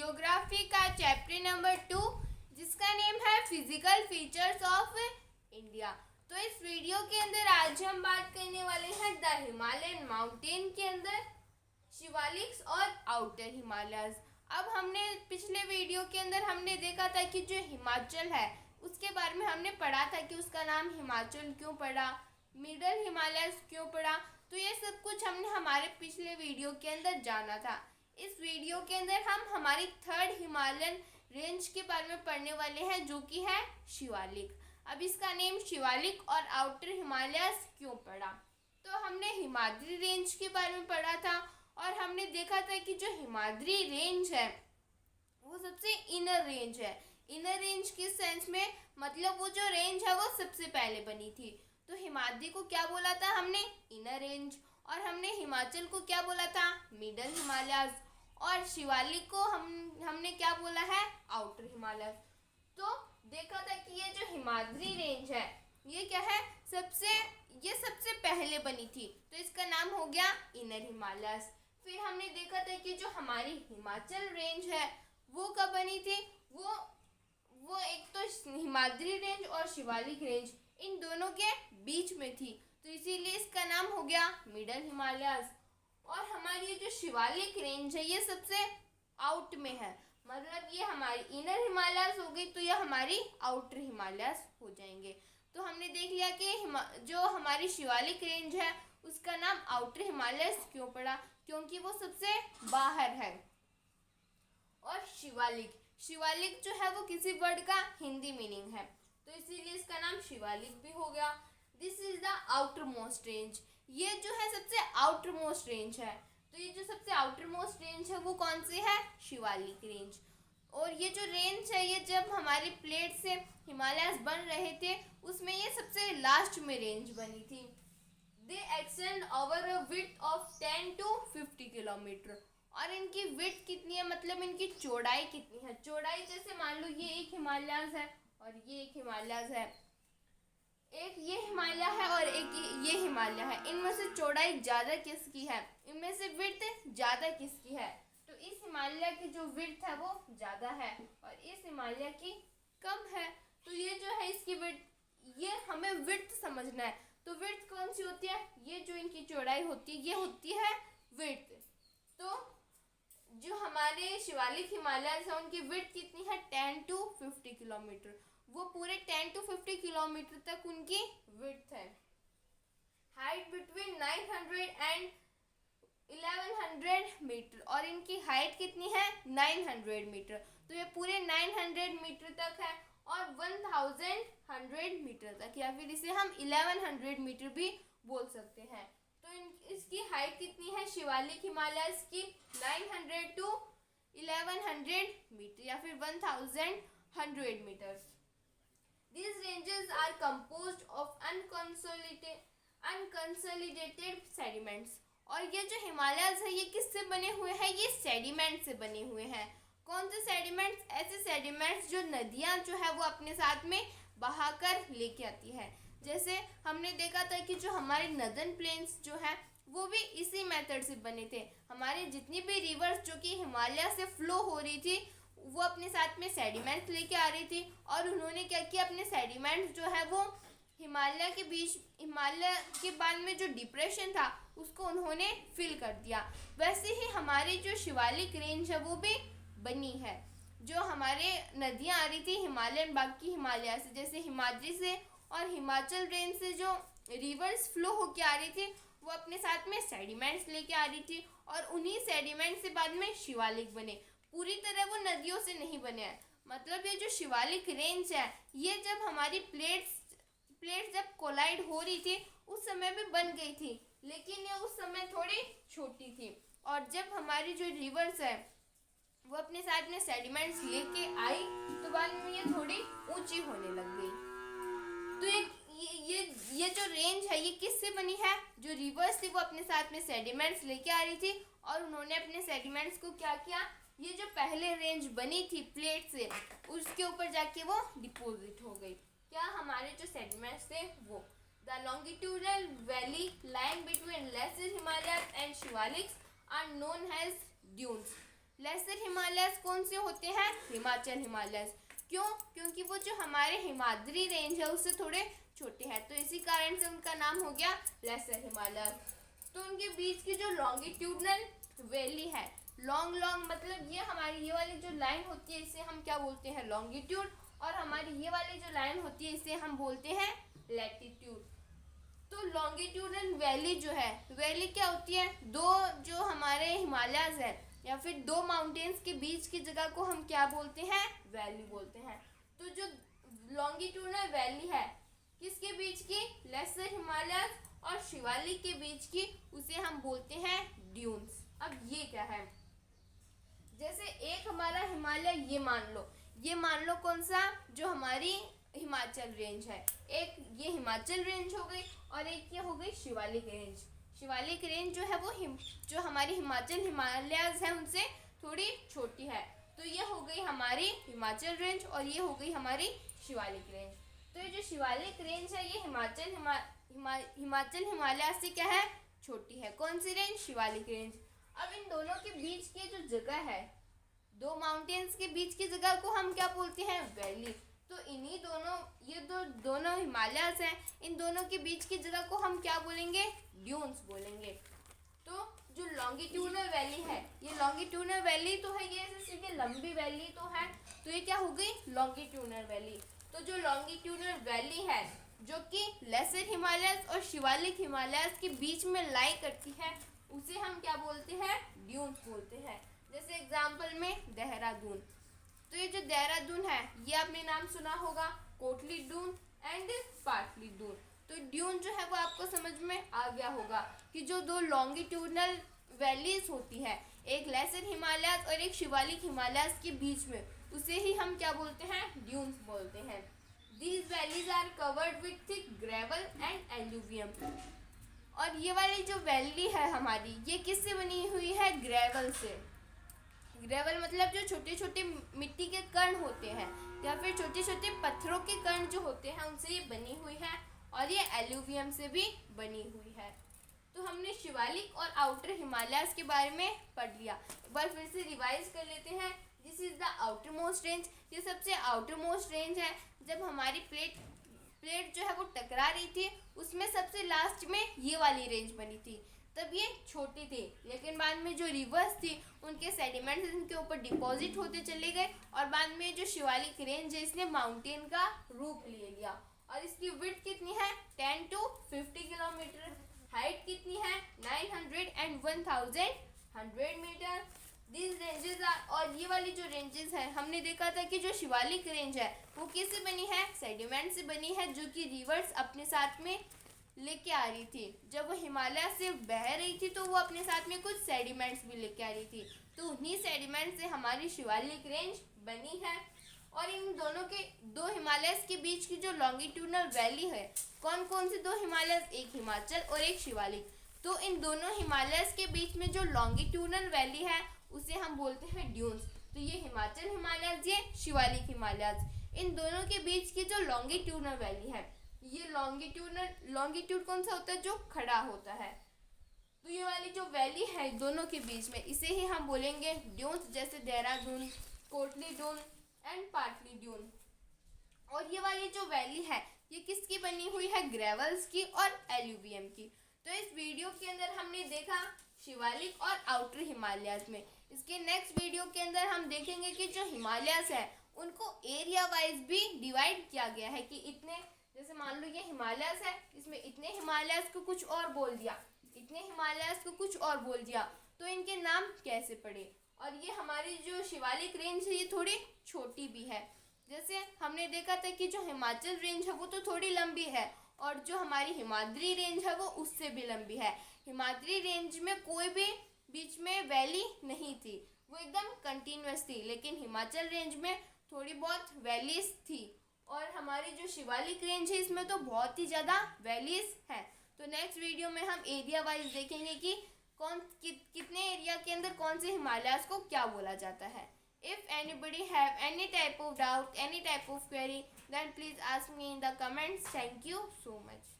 Geography का chapter number 2 जिसका name है फिजिकल फीचर्स ऑफ इंडिया। तो इस वीडियो के अंदर आज हम बात करने वाले हैं द हिमालयन माउंटेन के अंदर शिवालिक्स और आउटर हिमालयस। अब हमने पिछले वीडियो के अंदर हमने देखा था कि जो हिमाचल है उसके बारे में हमने पढ़ा था कि उसका नाम हिमाचल क्यों पड़ा, मिडल हिमालयस क्यों पड़ा। तो ये सब कुछ हमने हमारे पिछले वीडियो के अंदर जाना था। इस वीडियो के अंदर हम हमारी थर्ड हिमालयन रेंज के बारे में पढ़ने वाले हैं जो कि है शिवालिक। अब इसका नेम शिवालिक और आउटर हिमालयस क्यों पड़ा, तो हमने हिमाद्री रेंज के बारे में पढ़ा था और हमने देखा था कि जो हिमाद्री रेंज है वो सबसे इनर रेंज है। इनर रेंज किस सेंस में, मतलब वो जो रेंज है वो सबसे पहले बनी थी। तो हिमाद्री को क्या बोला था हमने, इनर रेंज, और हमने हिमाचल को क्या बोला था, मिडल हिमालयस, और शिवालिक को हमने क्या बोला है, आउटर हिमालयस। तो देखा था कि ये जो हिमाद्री रेंज है ये क्या है, ये सबसे पहले बनी थी, तो इसका नाम हो गया इनर हिमालयस। फिर हमने देखा था कि जो हमारी हिमाचल रेंज है वो कब बनी थी, वो एक तो हिमाद्री रेंज और शिवालिक रेंज इन दोनों के बीच में थी, तो इसीलिए इसका नाम हो गया मिडल हिमालयस। और हमारी ये जो शिवालिक रेंज है ये सबसे आउट में है, मतलब ये हमारी इनर हिमालयस हो गई तो ये हमारी आउटर हिमालयस हो जाएंगे। तो हमने देख लिया कि जो हमारी शिवालिक रेंज है उसका नाम आउटर हिमालयस क्यों पड़ा, क्योंकि वो सबसे बाहर है। और शिवालिक जो है वो किसी वर्ड का हिंदी मीनिंग है, तो इसीलिए इसका नाम शिवालिक भी हो गया। This is the outer most range, ये जो है सबसे आउटर मोस्ट रेंज है। तो ये जो सबसे आउटर मोस्ट रेंज है वो कौन सी है, शिवालिक रेंज। और ये जो रेंज है ये जब हमारी प्लेट से हिमालयस बन रहे थे उसमें ये सबसे लास्ट में रेंज बनी थी। दे extend over a width of 10 to 50 kilometre. और इनकी विड्थ कितनी है, मतलब इनकी चौड़ाई कितनी है। चौड़ाई जैसे मान लो ये एक हिमालयस है और ये एक हिमालयस है, एक ये हिमालय है और एक ये हिमालय है, इनमें से चौड़ाई ज़्यादा किसकी है, इनमें से विड्थ ज़्यादा किसकी है। तो इस हिमालय की जो विड्थ है वो ज़्यादा है और इस हिमालय की कम है। तो ये जो है इसकी विड्थ, ये हमें विड्थ समझना है। तो विड्थ कौन सी होती है, ये जो इनकी चौड़ाई होती है ये होती है विड्थ। तो जो हमारे शिवालिक हिमालय है उनकी विड्थ कितनी है, 10 to 50 किलोमीटर। वो पूरे 10 to 50 किलोमीटर तक उनकी विड्थ है। हाइट बिटवीन 900 एंड 1100 मीटर, और इनकी हाइट कितनी है, 900 मीटर। तो ये पूरे 900 मीटर तक है और 1100 मीटर तक, या फिर इसे हम 1100 मीटर भी बोल सकते हैं। तो इसकी हाइट कितनी है शिवालिक हिमालयस की, 900 to 1100 मीटर या फिर 1100 metres. These ranges are composed of unconsolidated sediments। और ये जो हिमालयस है ये किससे बने हुए हैं, ये सेडिमेंट से बने हुए हैं। कौन से सेडिमेंट्स, ऐसे सेडिमेंट्स जो नदियाँ जो है वो अपने साथ में बहाकर लेके आती है। जैसे हमने देखा था कि जो हमारे नदर्न प्लेन्स जो है वो भी इसी मेथड से बने थे। हमारे जितनी भी रिवर्स जो कि हिमालय से फ्लो हो रही थी वो अपने साथ में सेडिमेंट्स लेके आ रही थी, और उन्होंने क्या किया, अपने सेडिमेंट्स जो है वो हिमालय के बाद में जो डिप्रेशन था उसको उन्होंने फिल कर दिया। वैसे ही हमारी जो शिवालिक रेंज है वो भी बनी है। जो हमारे नदियाँ आ रही थी हिमालयन बाकी हिमालय से, जैसे हिमाद्री से और हिमाचल रेंज से जो रिवर्स फ्लो होके आ रही थी वो अपने साथ में सेडिमेंट्स लेके आ रही थी, और उन्हीं सेडिमेंट से बाद में शिवालिक बने। पूरी तरह वो नदियों से नहीं बने हैं, मतलब ये जो शिवालिक रेंज है ये जब हमारी प्लेट्स जब कोलाइड हो रही थी उस समय भी बन गई थी, लेकिन ये उस समय थोड़ी छोटी थी। और जब हमारी जो रिवर्स है वो अपने साथ में सेडिमेंट्स लेके आई तो बाद में ये थोड़ी ऊंची होने लग गई। तो ये जो रेंज है ये किससे बनी है, जो रिवर्स थी वो अपने साथ में सेडिमेंट्स लेके आ रही थी और उन्होंने अपने सेडिमेंट्स को क्या किया, ये जो पहले रेंज बनी थी प्लेट से उसके ऊपर जाके वो डिपॉजिट हो गई। क्या, हमारे जो सेडिमेंट्स थे वो। The longitudinal valley lying between lesser Himalaya and Shivaliks are known as dunes. Lesser Himalayas कौन से होते हैं? हिमाचल हिमालयस। क्यों? क्योंकि वो जो हमारे हिमाद्री रेंज है उससे थोड़े छोटे हैं, तो इसी कारण से उनका नाम हो गया लेसर हिमालयस। तो उनके बीच की जो लॉन्गिट्यूडनल वैली है, लॉन्ग मतलब ये हमारी ये वाली जो लाइन होती है इसे हम क्या बोलते हैं? लॉन्गिट्यूड। और हमारी ये वाली जो लाइन होती है इसे हम बोलते हैं लैटिट्यूड। तो लॉन्गिट्यूडनल वैली जो है, वैली क्या होती है? दो जो हमारे हिमालयस है या फिर दो माउंटेन्स के बीच की जगह को हम क्या बोलते हैं? वैली बोलते हैं। तो जो लॉन्गिट्यूडनल वैली है किसके बीच की? लेसर हिमालयस और शिवालिक के बीच की, उसे हम बोलते हैं ड्यून्स। अब ये क्या है? जैसे एक हमारा हिमालय ये मान लो कौन सा? जो हमारी हिमाचल रेंज है। एक ये हिमाचल रेंज हो गई और एक ये हो गई शिवालिक रेंज। शिवालिक रेंज जो है वो जो हमारी हिमाचल हिमालयस है उनसे थोड़ी छोटी है। तो ये हो गई हमारी हिमाचल रेंज और ये हो गई हमारी शिवालिक रेंज। तो ये जो शिवालिक रेंज है ये हिमाचल हिमालय से क्या है? छोटी है। कौन सी रेंज? शिवालिक रेंज। अब इन दोनों के बीच की जो जगह है, दो माउंटेन्स के बीच की जगह को हम क्या बोलते हैं? वैली। तो इन्हीं दोनों ये दोनों हिमालयस हैं, इन दोनों के बीच की जगह को हम क्या बोलेंगे? ड्यून्स बोलेंगे। तो जो लॉन्गिट्यूडनल वैली है, ये लॉन्गिट्यूडनल वैली तो है, ये सीधे लंबी वैली तो है, तो ये क्या हो गई? Longitudinal valley. तो जो लॉन्गिट्यूडनल वैली है जो कि लेसर हिमालयस और शिवालिक हिमालयस के बीच में लाई करती है उसे हम क्या बोलते हैं? ड्यून्स बोलते हैं। जैसे एग्जाम्पल में देहरादून। तो ये जो देहरादून है ये आपने नाम सुना होगा, कोटली डून एंड पाटली डून। तो ड्यून जो है वो आपको समझ में आ गया होगा कि जो दो लॉन्गिट्यूडनल वैलीज होती है, एक लेसर हिमालयस और एक शिवालिक हिमालयस के बीच में, उसे ही हम क्या बोलते हैं? ड्यून्स बोलते हैं। These valleys are covered with thick gravel and alluvium। और ये वाली जो वैली है हमारी, ये किससे बनी हुई है? ग्रेवल से। ग्रेवल मतलब जो छोटे छोटे मिट्टी के कण होते हैं या फिर छोटे छोटे पत्थरों के कण जो होते हैं उनसे ये बनी हुई है, और ये एल्यूवियम से भी बनी हुई है। तो हमने शिवालिक और आउटर हिमालयस के बारे में पढ़ लिया। एक बार फिर से रिवाइज कर लेते हैं। This is the outer most range. ये सबसे आउटर मोस्ट रेंज है। जब हमारी प्लेट जो है वो टकरा रही थी उसमें सबसे लास्ट में ये वाली रेंज बनी थी, तब ये छोटी थी, लेकिन बाद में जो रिवर्स थी उनके सेडिमेंट्स इनके ऊपर डिपॉजिट होते चले गए और बाद में जो शिवालिक रेंज है इसने माउंटेन का रूप ले लिया। और इसकी विड्थ कितनी है? 10 to 50 किलोमीटर। हाइट कितनी है? 900 and 1100 metre. These ranges are, और ये वाली जो रेंजेस है हमने देखा था कि जो शिवालिक रेंज है वो किससे बनी है? सेडिमेंट से बनी है, जो कि रिवर्स अपने साथ में लेके आ रही थी। जब वो हिमालय से बह रही थी तो वो अपने साथ में कुछ सेडिमेंट्स भी लेके आ रही थी, तो उन्हीं सेडिमेंट से हमारी शिवालिक रेंज बनी है। और इन दोनों के दो हिमालयस के बीच की जो लॉन्गिट्यूडनल वैली है, कौन कौन से दो हिमालयस? एक हिमाचल और एक शिवालिक। तो इन दोनों हिमालयस के बीच में जो लॉन्गिट्यूडनल वैली है उसे हम बोलते हैं ड्यून्स। तो ये हिमाचल हिमालयस, ये शिवालिक हिमालयस, इन दोनों के बीच की जो लॉन्गिट्यूडनल वैली है, ये लॉन्गिट्यूड कौन सा होता है? जो खड़ा होता है। तो ये वाली जो वैली है दोनों के बीच में, इसे ही हम बोलेंगे ड्यून्स। जैसे देहरादून, कोटली डून एंड पाटली डून। और ये वाली जो वैली है ये किसकी बनी हुई है? ग्रेवल्स की और एल्यूवियम की। तो इस वीडियो के अंदर हमने देखा शिवालिक और आउटर हिमालयस में। इसके नेक्स्ट वीडियो के अंदर हम देखेंगे कि जो हिमालयस है उनको एरिया वाइज भी डिवाइड किया गया है कि इतने, जैसे मान लो ये हिमालयस है, इसमें इतने हिमालयस को कुछ और बोल दिया, इतने हिमालयस को कुछ और बोल दिया, तो इनके नाम कैसे पड़े। और ये हमारी जो शिवालिक रेंज है ये थोड़ी छोटी भी है। जैसे हमने देखा था कि जो हिमाचल रेंज है वो तो थोड़ी लंबी है और जो हमारी हिमाद्री रेंज है वो उससे भी लंबी है। हिमाद्री रेंज में कोई भी बीच में वैली नहीं थी, वो एकदम कंटिन्यूअस थी, लेकिन हिमाचल रेंज में थोड़ी बहुत वैलीज थी। और हमारी जो शिवालिक रेंज है इसमें तो बहुत ही ज़्यादा वैलीज हैं। तो नेक्स्ट वीडियो में हम एरिया वाइज देखेंगे कि कितने एरिया के अंदर कौन से हिमालयस को क्या बोला जाता है। If anybody have any type of doubt, any type of query, then please ask me in the comments. Thank you so much.